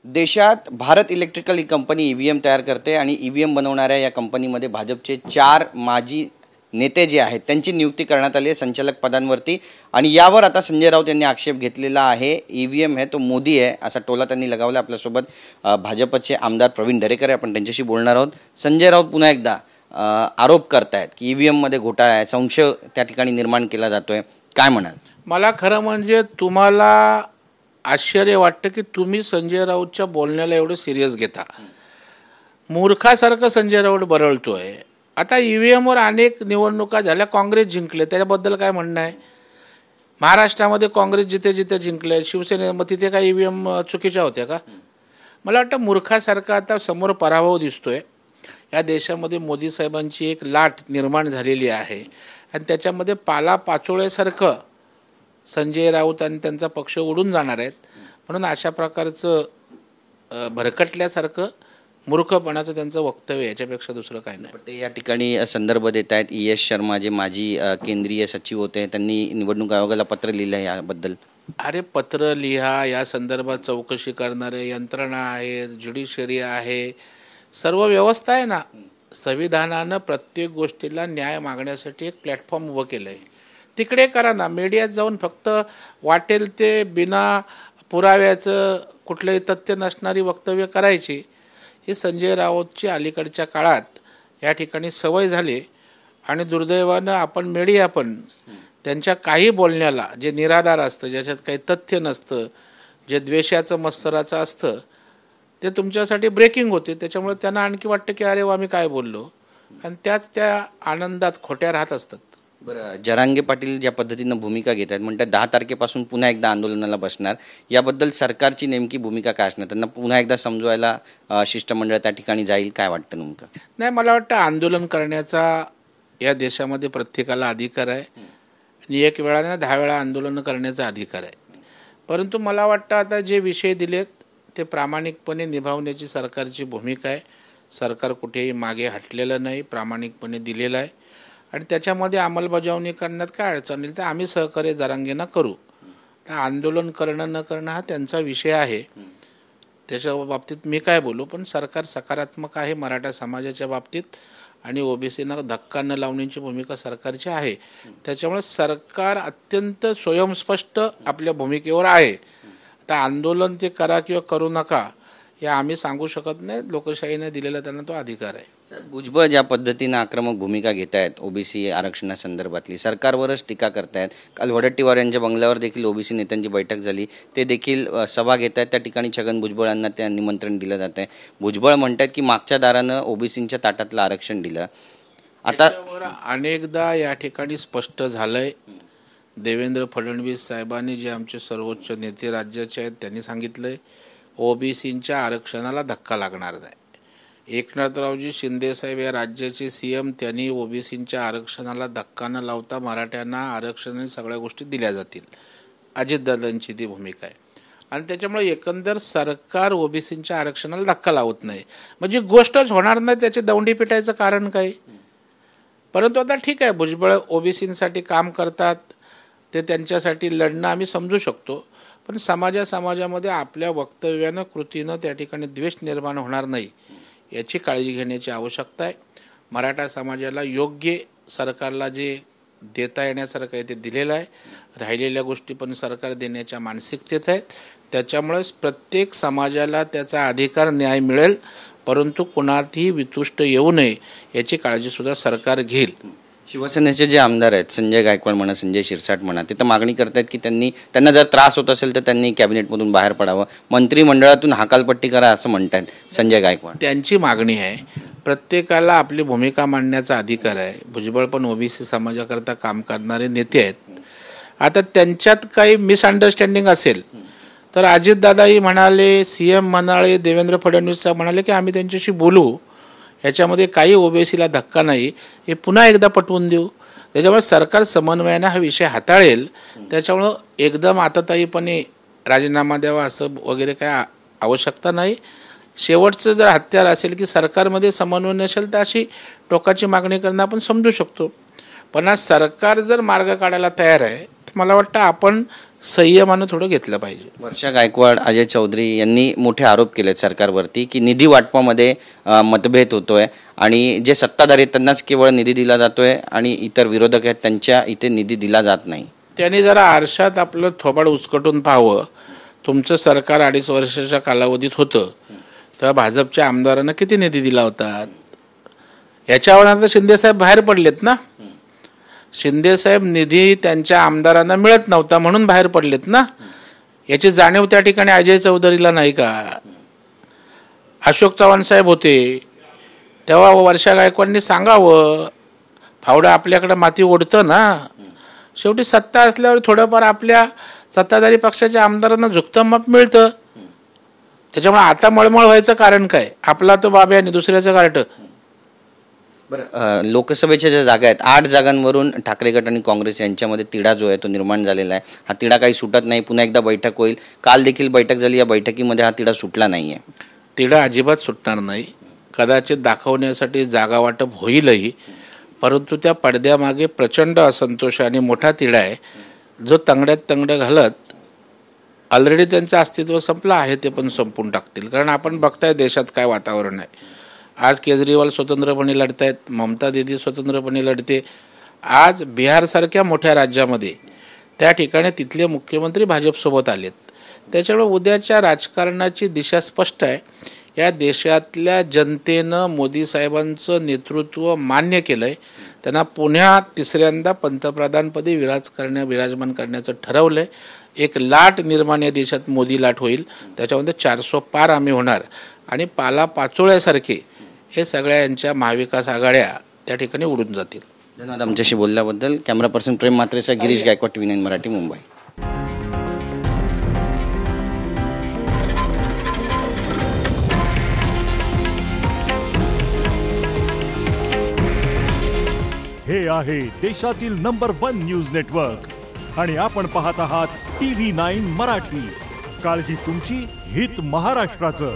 देशात भारत इलेक्ट्रिकल ही company EVM तयार करते आणि ईव्हीएम बनवणाऱ्या या कंपनीमध्ये भाजपचे 4 माजी नेते जे आहेत त्यांची नियुक्ती करण्यात आली आहे संचालक पदांवरती। आणि यावर आता संजय राऊत यांनी आक्षेप घेतलेला आहे। ईव्हीएम है तो मोदी आहे असा टोला त्यांनी लगावला। आपल्यासोबत भाजपचे आमदार प्रवीण दरेकर आहे, आपण त्यांच्याशी बोलणार आहोत। संजय राऊत पुन्हा एकदा आरोप करतायत की ईव्हीएम मध्ये घोटाळा आहे, संशय त्या ठिकाणी निर्माण केला जातोय, काय म्हणाल? मला खरं म्हणजे तुम्हाला आश्चर्य वाटतं की तुम्ही संजय राऊतच्या बोलण्याला एवढं सिरियस घेता। मूर्खासारखं संजय राऊत बरळतोय। आता ईव्हीएमवर अनेक निवडणुका झाल्या, काँग्रेस जिंकले, त्याच्याबद्दल काय म्हणणं आहे? महाराष्ट्रामध्ये काँग्रेस जिथे जिथे जिंकले, शिवसेनेमध्ये तिथे काय ईव्हीएम चुकीच्या होत्या का? मला वाटतं मूर्खासारखा आता समोर पराभव दिसतोय। या देशामध्ये मोदी साहेबांची एक लाट निर्माण झालेली आहे आणि त्याच्यामध्ये पालापाचोळ्यासारखं संजय राऊत आणि त्यांचा पक्ष उडून जाणार आहेत। म्हणून अशा प्रकारचं भरकटल्यासारखं मूर्खपणाचं त्यांचं वक्तव्य, याच्यापेक्षा दुसरं काय नाही। ते या ठिकाणी संदर्भ देत आहेत ES शर्मा जे माजी केंद्रीय सचिव होते, त्यांनी निवडणूक आयोगाला पत्र लिहिलं आहे याबद्दल। अरे पत्र लिहा, या संदर्भात चौकशी करणारे यंत्रणा आहे, ज्युडिशरी आहे, सर्व व्यवस्था आहे ना। संविधानानं प्रत्येक गोष्टीला न्याय मागण्यासाठी एक प्लॅटफॉर्म उभं केलं आहे, तिकडे करा ना। मीडियात जाऊन फक्त वाटेल ते बिना पुराव्याचं कुठलंही तथ्य नसणारी वक्तव्य करायची, ही संजय राऊतची अलीकडच्या काळात या ठिकाणी सवय झाली। आणि दुर्दैवानं आपण मीडिया पण त्यांच्या काही बोलण्याला जे निराधार असतं, ज्याच्यात काही तथ्य नसतं, जे द्वेषाचं मत्सराचं असतं, ते तुमच्यासाठी ब्रेकिंग होते। त्याच्यामुळे त्यांना आणखी वाटतं की अरे वा मी काय बोललो, आणि त्याच त्या आनंदात खोट्या राहत असतात। बरं, जरांगे पाटील ज्या पद्धतीनं भूमिका घेत आहेत, म्हणतात 10 तारखेपासून पुन्हा एकदा आंदोलनाला बसणार, याबद्दल सरकारची नेमकी भूमिका काय असणार? त्यांना पुन्हा एकदा समजवायला शिष्टमंडळ त्या ठिकाणी जाईल, काय वाटतं नेमकं? नाही, मला वाटतं आंदोलन करण्याचा या देशामध्ये प्रत्येकाला अधिकार आहे आणि एक वेळा नाही 10 वेळा आंदोलन करण्याचा अधिकार आहे। परंतु मला वाटतं आता जे विषय दिलेत ते प्रामाणिकपणे निभावण्याची सरकारची भूमिका आहे। सरकार कुठेही मागे हटलेलं नाही, प्रामाणिकपणे दिलेलं आहे आणि त्याच्यामध्ये अंमलबजावणी करण्यात काय अडचण येईल तर आम्ही सहकार्य जरांगेंना करू। तर आंदोलन करणं न करणं हा त्यांचा विषय आहे, त्याच्या बाबतीत मी काय बोलू, पण सरकार सकारात्मक आहे मराठा समाजाच्या बाबतीत आणि ओबीसींना धक्का न लावण्याची भूमिका सरकारची आहे। त्याच्यामुळे सरकार अत्यंत स्वयंस्पष्ट आपल्या भूमिकेवर आहे। आता आंदोलन ते करा किंवा करू नका हे आम्ही सांगू शकत नाही, लोकशाहीने दिलेला त्यांना तो अधिकार आहे। भुजबळ ज्या पद्धतीनं आक्रमक भूमिका घेत आहेत ओबीसी आरक्षणासंदर्भातली, सरकारवरच टीका करतायत। काल वडट्टीवार यांच्या बंगल्यावर देखील ओबीसी नेत्यांची बैठक झाली, ते देखील सभा घेत आहेत, त्या ठिकाणी छगन भुजबळांना त्या निमंत्रण दिलं जात आहे। भुजबळ म्हणतात की मागच्या दारानं ओबीसींच्या ताटातलं आरक्षण दिलं। आता अनेकदा या ठिकाणी स्पष्ट झालंय, देवेंद्र फडणवीस साहेबांनी जे आमचे सर्वोच्च नेते राज्याचे आहेत त्यांनी सांगितलंय ओबीसींच्या आरक्षणाला धक्का लागणार नाही। एकनाथरावजी शिंदे साहेब या राज्याचे CM, त्यांनी ओबीसींच्या आरक्षणाला धक्का न लावता मराठ्यांना आरक्षण सगळ्या गोष्टी दिल्या जातील, अजितदादांची ती भूमिका आहे। आणि त्याच्यामुळे एकंदर सरकार ओबीसींच्या आरक्षणाला धक्का लावत नाही, म्हणजे गोष्टच होणार नाही, त्याची दौंडी पिटायचं कारण काय? परंतु आता ठीक आहे, भुजबळ ओबीसींसाठी काम करतात, ते त्यांच्यासाठी लढणं आम्ही समजू शकतो, पण समाजामध्ये आपल्या वक्तव्यानं कृतीनं त्या ठिकाणी द्वेष निर्माण होणार नाही याची काळजी घेण्याची आवश्यकता आहे। मराठा समाजाला योग्य सरकारला जे देता येण्यासारखं आहे ते दिलेलं आहे, राहिलेल्या गोष्टी पण सरकार देण्याच्या मानसिकतेत आहेत। त्याच्यामुळेच प्रत्येक समाजाला त्याचा अधिकार न्याय मिळेल, परंतु कुणातही वितुष्ट येऊ नये याची काळजीसुद्धा सरकार घेईल। शिवसेनेचे जे आमदार आहेत, संजय गायकवाड म्हणा, संजय शिरसाट म्हणा, ते तर मागणी करतायत की त्यांना जर त्रास होत असेल तर त्यांनी कॅबिनेटमधून बाहेर पडावं, मंत्रिमंडळातून हकालपट्टी करा असं म्हणतात संजय गायकवाड। त्यांची मागणी आहे, प्रत्येकाला आपली भूमिका मांडण्याचा अधिकार आहे। भुजबळ पण ओबीसी समाजाकरता काम करणारे नेते आहेत। आता त्यांच्यात काही मिसअंडरस्टँडिंग असेल तर अजितदादाही म्हणाले, CM म्हणाले, देवेंद्र फडणवीस साहेब म्हणाले की आम्ही त्यांच्याशी बोलू, ह्याच्यामध्ये काही ओबीसीला धक्का नाही, हे पुन्हा एकदा पटवून देऊ। त्याच्यामुळे सरकार समन्वयाने हा विषय हाताळेल। त्याच्यामुळं एकदम आताताईपणे राजीनामा द्यावा असं वगैरे काय आवश्यकता नाही। शेवटचं जर हत्यार असेल की सरकारमध्ये समन्वय नसेल तर अशी टोकाची मागणी करणं आपण समजू शकतो, पण आज सरकार जर मार्ग काढायला तयार आहे मला वाटतं आपण संयमानं थोडं घेतलं पाहिजे. वर्षा गायकवाड, अजय चौधरी यांनी मोठे आरोप केलेत सरकारवरती की निधी वाटपामध्ये मतभेद होतोय आणि जे सत्ताधारी आहेत त्यांनाच केवळ निधी दिला जातोय आणि इतर विरोधक आहेत त्यांच्या इथे निधी दिला जात नाही. त्यांनी जरा आरशात आपलं थोबाड उचकटून पाहावं. तुमचं सरकार 2.5 वर्षाच्या कालावधीत होतं तेव्हा भाजपच्या आमदारांना किती निधी दिला होता? याच्यावर आता शिंदेसाहेब बाहेर पडलेत ना. शिंदेसाहेब निधी त्यांच्या आमदारांना मिळत नव्हता म्हणून बाहेर पडलेत ना. याची जाणीव त्या ठिकाणी अजय चौधरीला नाही का? अशोक चव्हाण साहेब होते तेव्हा वर्षा गायकवाडनी सांगावं, फावडं आपल्याकडे माती ओढतं ना. शेवटी सत्ता असल्यावर थोडंफार आपल्या सत्ताधारी पक्षाच्या आमदारांना झुकतं माप मिळतं. त्याच्यामुळे आता मळमळ व्हायचं कारण काय? आपला तो बाबा आणि दुसऱ्याचं कार्ट. बरं, लोकसभेच्या ज्या जागा आहेत 8 जागांवरून ठाकरे गट आणि काँग्रेस यांच्यामध्ये तिढा जो आहे तो निर्माण झालेला आहे. हा तिढा काही सुटत नाही. पुन्हा एकदा बैठक होईल. काल देखील बैठक झाली. या बैठकीमध्ये हा तिढा सुटला नाही आहे. तिढा अजिबात सुटणार नाही. कदाचित दाखवण्यासाठी जागा वाटप होईलही, परंतु त्या पडद्यामागे प्रचंड असंतोष आणि मोठा तिढा आहे जो तंगड्यात तंगडं घालत ऑलरेडी त्यांचं अस्तित्व संपलं आहे ते पण संपून टाकतील. कारण आपण बघताय देशात काय वातावरण आहे. आज केजरीवाल स्वतंत्रपणे लढत आहेत, ममता दीदी स्वतंत्रपणे लढते. आज बिहारसारख्या मोठ्या राज्यामध्ये त्या ठिकाणी तिथले मुख्यमंत्री भाजपसोबत आलेत. त्याच्यामुळे उद्याच्या राजकारणाची दिशा स्पष्ट आहे. या देशातल्या जनतेनं मोदी साहेबांचं नेतृत्व मान्य केलं आहे. त्यांना पुन्हा 3ऱ्यांदा पंतप्रधानपदी विराजमान करण्याचं ठरवलं आहे. एक लाट निर्माण या देशात मोदी लाट होईल. त्याच्यामध्ये 400 पार आम्ही होणार आणि पाला पाचोळ्यासारखे हे सगळ्या यांच्या महाविकास आघाड्या त्या ठिकाणी उडून जातील. धन्यवाद आमच्याशी बोलल्याबद्दल. कॅमेरा पर्सन प्रेम म्हात्रेसह गिरीश गायकवाड, TV9 मराठी, मुंबई. हे आहे देशातील नंबर 1 न्यूज नेटवर्क आणि आपण पाहत आहात TV9 मराठी. काळजी तुमची, हित महाराष्ट्राचं.